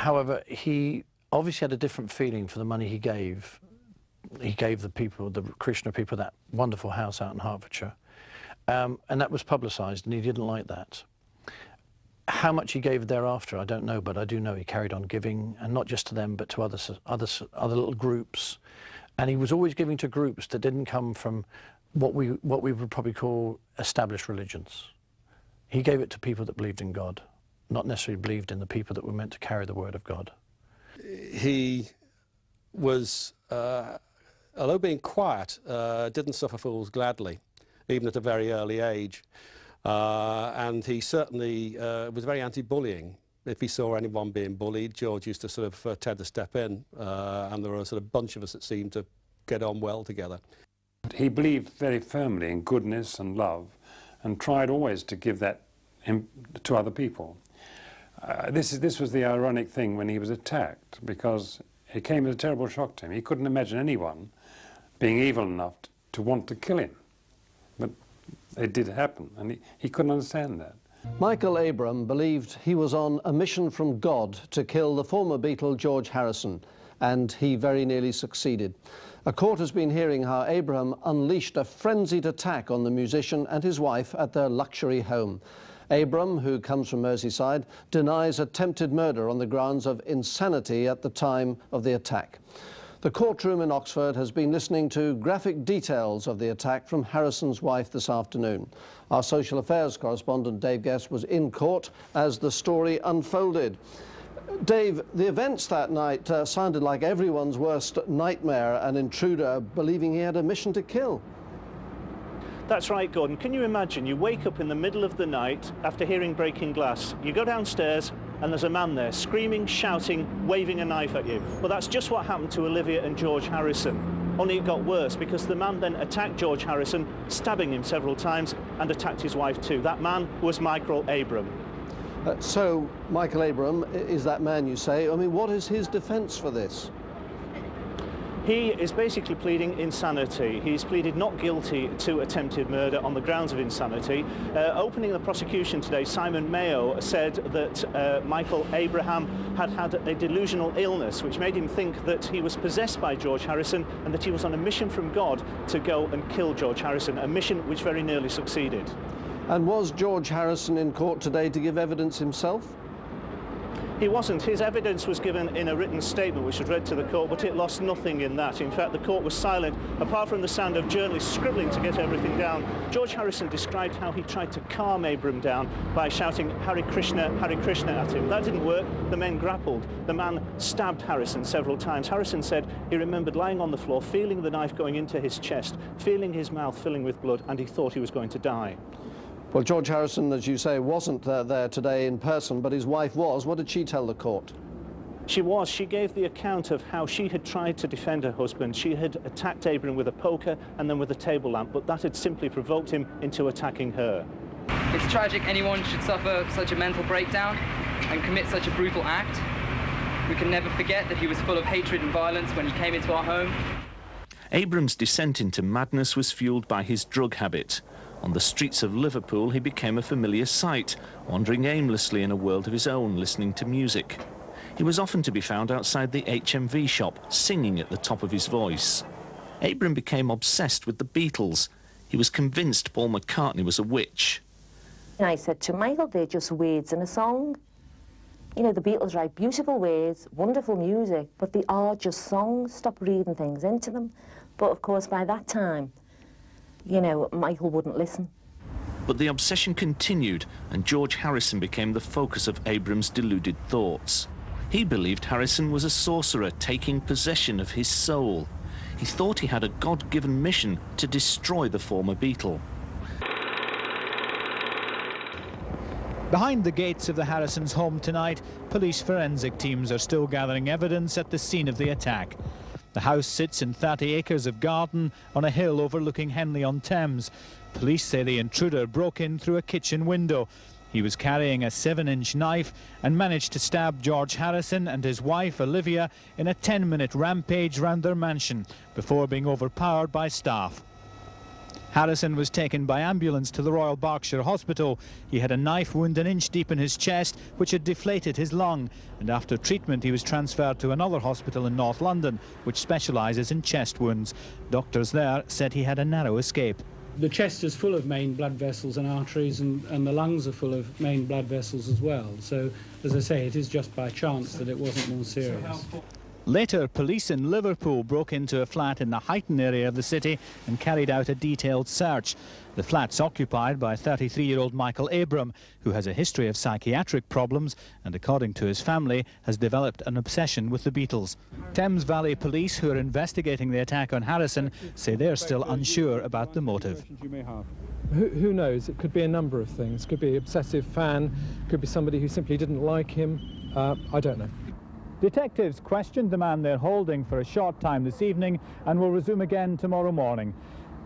However, he obviously had a different feeling for the money he gave. He gave the people, the Krishna people, that wonderful house out in Hertfordshire. And that was publicised, and he didn't like that. How much he gave thereafter, I don't know, but I do know he carried on giving, and not just to them, but to other little groups. And he was always giving to groups that didn't come from what we would probably call established religions. He gave it to people that believed in God, not necessarily believed in the people that were meant to carry the word of God. He was, although being quiet, didn't suffer fools gladly, even at a very early age. And he certainly was very anti-bullying. If he saw anyone being bullied, George used to sort of tend to step in, and there were a sort of bunch of us that seemed to get on well together. He believed very firmly in goodness and love, and tried always to give that to other people. This was the ironic thing when he was attacked, because it came as a terrible shock to him. He couldn't imagine anyone being evil enough to want to kill him. But it did happen, and he couldn't understand that. Michael Abram believed he was on a mission from God to kill the former Beatle George Harrison, and he very nearly succeeded. A court has been hearing how Abram unleashed a frenzied attack on the musician and his wife at their luxury home. Abram, who comes from Merseyside, denies attempted murder on the grounds of insanity at the time of the attack. The courtroom in Oxford has been listening to graphic details of the attack from Harrison's wife this afternoon. Our social affairs correspondent Dave Guest was in court as the story unfolded. Dave, the events that night sounded like everyone's worst nightmare, an intruder believing he had a mission to kill. That's right, Gordon. Can you imagine? You wake up in the middle of the night after hearing breaking glass. You go downstairs and there's a man there screaming, shouting, waving a knife at you. Well, that's just what happened to Olivia and George Harrison. Only it got worse, because the man then attacked George Harrison, stabbing him several times, and attacked his wife too. That man was Michael Abram. So, Michael Abram is that man, you say. I mean, what is his defence for this? He is basically pleading insanity. He's pleaded not guilty to attempted murder on the grounds of insanity. Opening the prosecution today, Simon Mayo said that Michael Abraham had had a delusional illness, which made him think that he was possessed by George Harrison and that he was on a mission from God to go and kill George Harrison, a mission which very nearly succeeded. And was George Harrison in court today to give evidence himself? He wasn't. His evidence was given in a written statement which was read to the court, but it lost nothing in that. In fact, the court was silent, apart from the sound of journalists scribbling to get everything down. George Harrison described how he tried to calm Abram down by shouting Hare Krishna at him. That didn't work. The men grappled. The man stabbed Harrison several times. Harrison said he remembered lying on the floor, feeling the knife going into his chest, feeling his mouth filling with blood, and he thought he was going to die. Well, George Harrison, as you say, wasn't there today in person, but his wife was. What did she tell the court? She was. She gave the account of how she had tried to defend her husband. She had attacked Abram with a poker and then with a table lamp, but that had simply provoked him into attacking her. It's tragic anyone should suffer such a mental breakdown and commit such a brutal act. We can never forget that he was full of hatred and violence when he came into our home. Abram's descent into madness was fueled by his drug habit. On the streets of Liverpool, he became a familiar sight, wandering aimlessly in a world of his own, listening to music. He was often to be found outside the HMV shop, singing at the top of his voice. Abram became obsessed with the Beatles. He was convinced Paul McCartney was a witch. I said to Michael, they're just words in a song. You know, the Beatles write beautiful words, wonderful music, but they are just songs. Stop reading things into them. But, of course, by that time, you know, Michael wouldn't listen. But the obsession continued, and George Harrison became the focus of Abram's deluded thoughts. He believed Harrison was a sorcerer taking possession of his soul. He thought he had a God-given mission to destroy the former Beatle. Behind the gates of the Harrisons' home tonight, police forensic teams are still gathering evidence at the scene of the attack. The house sits in 30 acres of garden on a hill overlooking Henley-on-Thames. Police say the intruder broke in through a kitchen window. He was carrying a 7-inch knife and managed to stab George Harrison and his wife Olivia in a 10-minute rampage round their mansion before being overpowered by staff. Harrison was taken by ambulance to the Royal Berkshire Hospital. He had a knife wound an inch deep in his chest, which had deflated his lung, and after treatment he was transferred to another hospital in North London, which specialises in chest wounds. Doctors there said he had a narrow escape. The chest is full of main blood vessels and arteries, and the lungs are full of main blood vessels as well. So, as I say, it is just by chance that it wasn't more serious. Later, police in Liverpool broke into a flat in the Huyton area of the city and carried out a detailed search. The flat's occupied by 33-year-old Michael Abram, who has a history of psychiatric problems and, according to his family, has developed an obsession with the Beatles. Thames Valley police, who are investigating the attack on Harrison, say they're still unsure about the motive. Who knows? It could be a number of things. It could be an obsessive fan, could be somebody who simply didn't like him. I don't know. Detectives questioned the man they're holding for a short time this evening and will resume again tomorrow morning.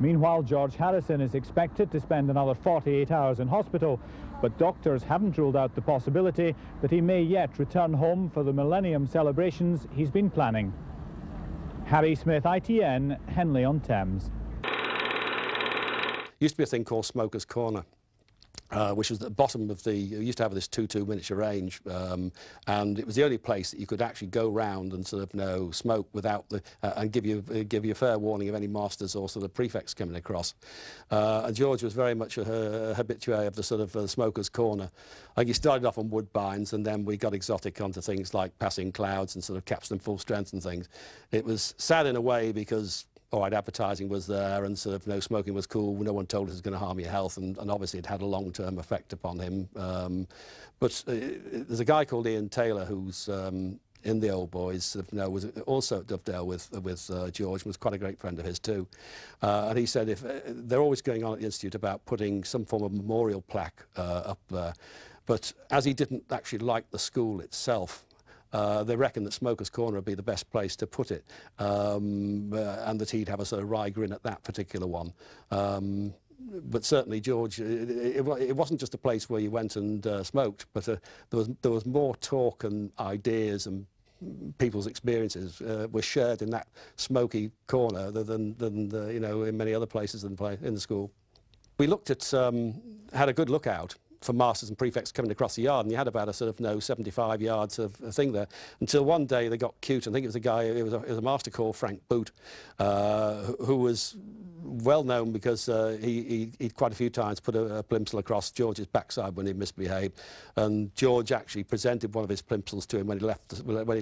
Meanwhile, George Harrison is expected to spend another 48 hours in hospital, but doctors haven't ruled out the possibility that he may yet return home for the Millennium celebrations he's been planning. Harry Smith, ITN, Henley-on-Thames. Used to be a thing called Smoker's Corner, which was at the bottom of the, you used to have this 2-2 miniature range, and it was the only place that you could actually go round and sort of smoke without the, and give you a fair warning of any masters or sort of prefects coming across. And George was very much a habitué of the sort of Smoker's Corner. I think he started off on Woodbines, and then we got exotic onto things like Passing Clouds and sort of Capstan Full Strength and things. It was sad in a way because all right, advertising was there, and sort of smoking was cool. No one told us it was going to harm your health, and obviously it had a long-term effect upon him. But there's a guy called Ian Taylor who's in the Old Boys, was also at Dovedale with George, and was quite a great friend of his too. And he said if they're always going on at the Institute about putting some form of memorial plaque up there, but as he didn't actually like the school itself, they reckon that Smoker's Corner would be the best place to put it, and that he'd have a sort of wry grin at that particular one. But certainly George, it wasn't just a place where you went and smoked, but there was more talk and ideas, and people's experiences were shared in that smoky corner than in many other places in the school. We looked at, had a good look out for masters and prefects coming across the yard, and you had about a sort of 75 yards of thing there, until one day they got cute. I think it was a guy, it was a master called Frank Boot, who was well known because he'd quite a few times put a plimsoll across George's backside when he misbehaved, and George actually presented one of his plimsolls to him when he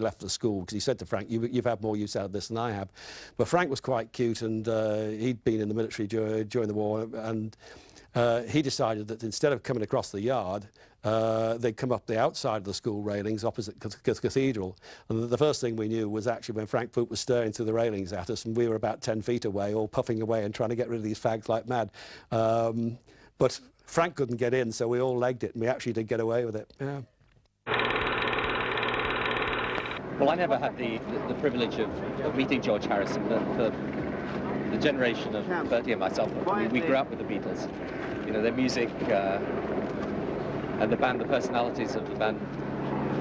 left the school, because he said to Frank, you've had more use out of this than I have. But Frank was quite cute, and he'd been in the military during the war, and he decided that instead of coming across the yard, they'd come up the outside of the school railings opposite the cathedral. And the first thing we knew was actually when Frank Poop was staring through the railings at us, and we were about 10 feet away, all puffing away and trying to get rid of these fags like mad. But Frank couldn't get in, so we all legged it, and we actually did get away with it. Yeah. Well, I never had the privilege of meeting George Harrison, but for the generation of Bertie and myself, we grew up with the Beatles. Their music and the band, the personalities of the band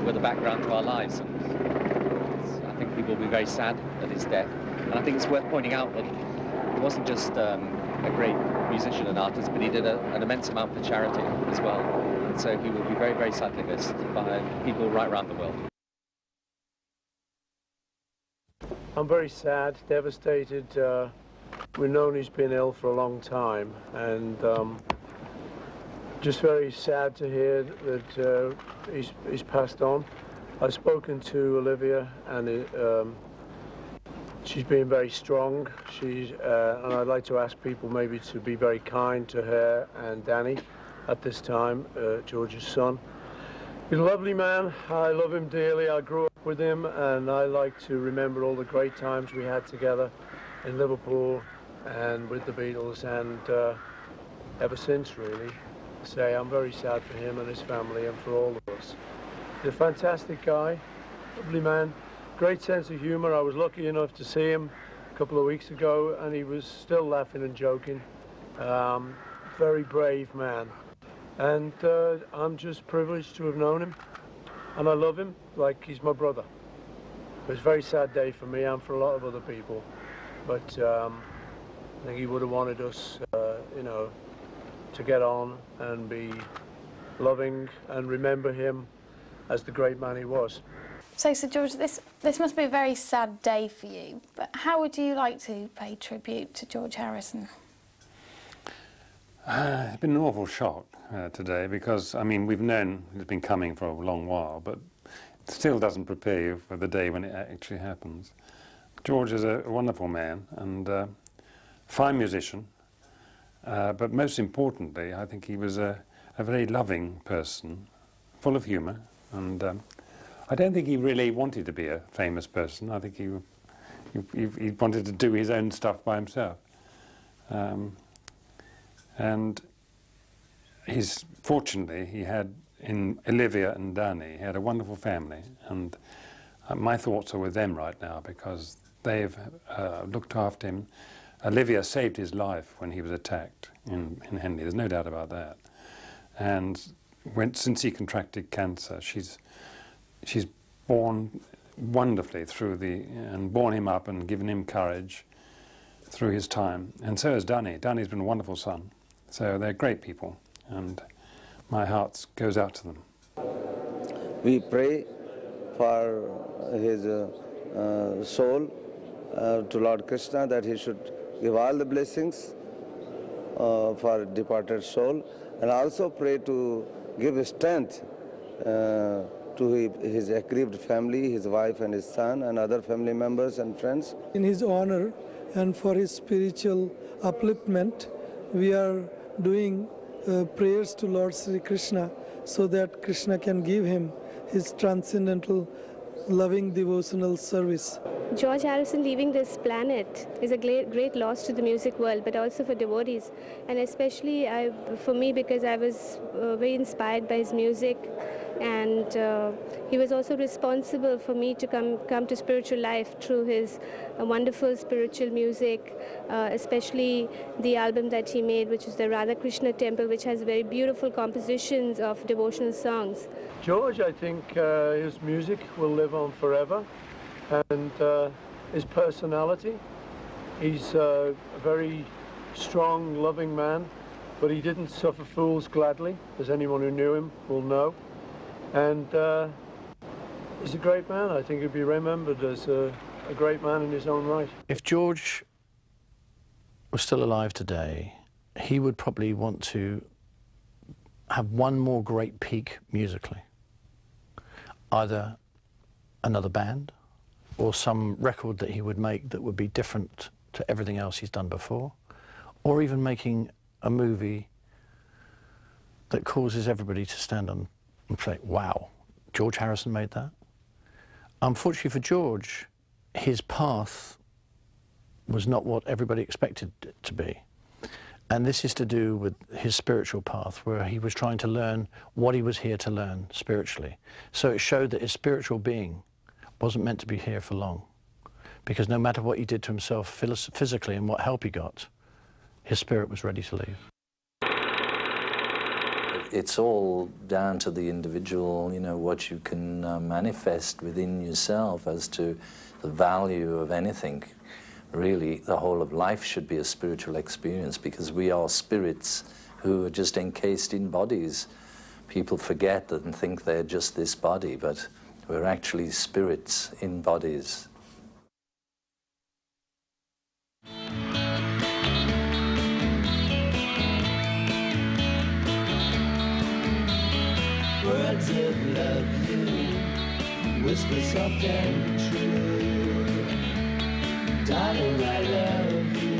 were the background to our lives. And I think people will be very sad at his death. And I think it's worth pointing out that he wasn't just a great musician and artist, but he did an immense amount for charity as well. And so he will be very, very sadly missed by people right around the world. I'm very sad, devastated. We've known he's been ill for a long time, and just very sad to hear that he's passed on. I've spoken to Olivia, and she's been very strong. And I'd like to ask people maybe to be very kind to her and Danny at this time, George's son. He's a lovely man. I love him dearly. I grew up with him, and I like to remember all the great times we had together in Liverpool and with the Beatles, and ever since, really. I'm very sad for him and his family and for all of us. He's a fantastic guy, lovely man, great sense of humor. I was lucky enough to see him a couple of weeks ago, and he was still laughing and joking. Very brave man. And I'm just privileged to have known him, and I love him like he's my brother. It was a very sad day for me and for a lot of other people, but I think he would have wanted us, you know, to get on and be loving and remember him as the great man he was. So, Sir George, this must be a very sad day for you, but how would you like to pay tribute to George Harrison? It's been an awful shock today because, I mean, we've known it's been coming for a long while, but it still doesn't prepare you for the day when it actually happens. George is a wonderful man and a fine musician, but most importantly, I think he was a very loving person, full of humour, and I don't think he really wanted to be a famous person. I think he wanted to do his own stuff by himself. And fortunately, he had, in Olivia and Danny, he had a wonderful family, and my thoughts are with them right now because they've looked after him. Olivia saved his life when he was attacked in Henley, there's no doubt about that. And since he contracted cancer, she's borne wonderfully through and borne him up and given him courage through his time. And so has Danny. Danny's been a wonderful son. So they're great people, and my heart goes out to them. We pray for his soul to Lord Krishna, that he should give all the blessings for departed soul, and also pray to give strength to his aggrieved family, his wife and his son and other family members and friends. In his honor and for his spiritual upliftment, we are doing prayers to Lord Sri Krishna so that Krishna can give him his transcendental, loving devotional service. George Harrison leaving this planet is a great loss to the music world, but also for devotees, and especially for me, because I was very inspired by his music, and he was also responsible for me to come to spiritual life through his wonderful spiritual music, especially the album that he made, which is the Radha Krishna Temple, which has very beautiful compositions of devotional songs. George, I think his music will live on forever, and his personality. He's a very strong, loving man, but he didn't suffer fools gladly, as anyone who knew him will know. And he's a great man. I think he'll be remembered as a great man in his own right. If George was still alive today, he would probably want to have one more great peak musically. Either another band or some record that he would make that would be different to everything else he's done before, or even making a movie that causes everybody to stand on and say, wow, George Harrison made that. Unfortunately for George, his path was not what everybody expected it to be. And this is to do with his spiritual path, where he was trying to learn what he was here to learn spiritually. So it showed that his spiritual being wasn't meant to be here for long, because no matter what he did to himself physically and what help he got, his spirit was ready to leave. It's all down to the individual, you know, what you can manifest within yourself as to the value of anything. Really, the whole of life should be a spiritual experience, because we are spirits who are just encased in bodies. People forget that and think they're just this body, but we're actually spirits in bodies. Words of love you, whisper soft and true. Darling, I love you.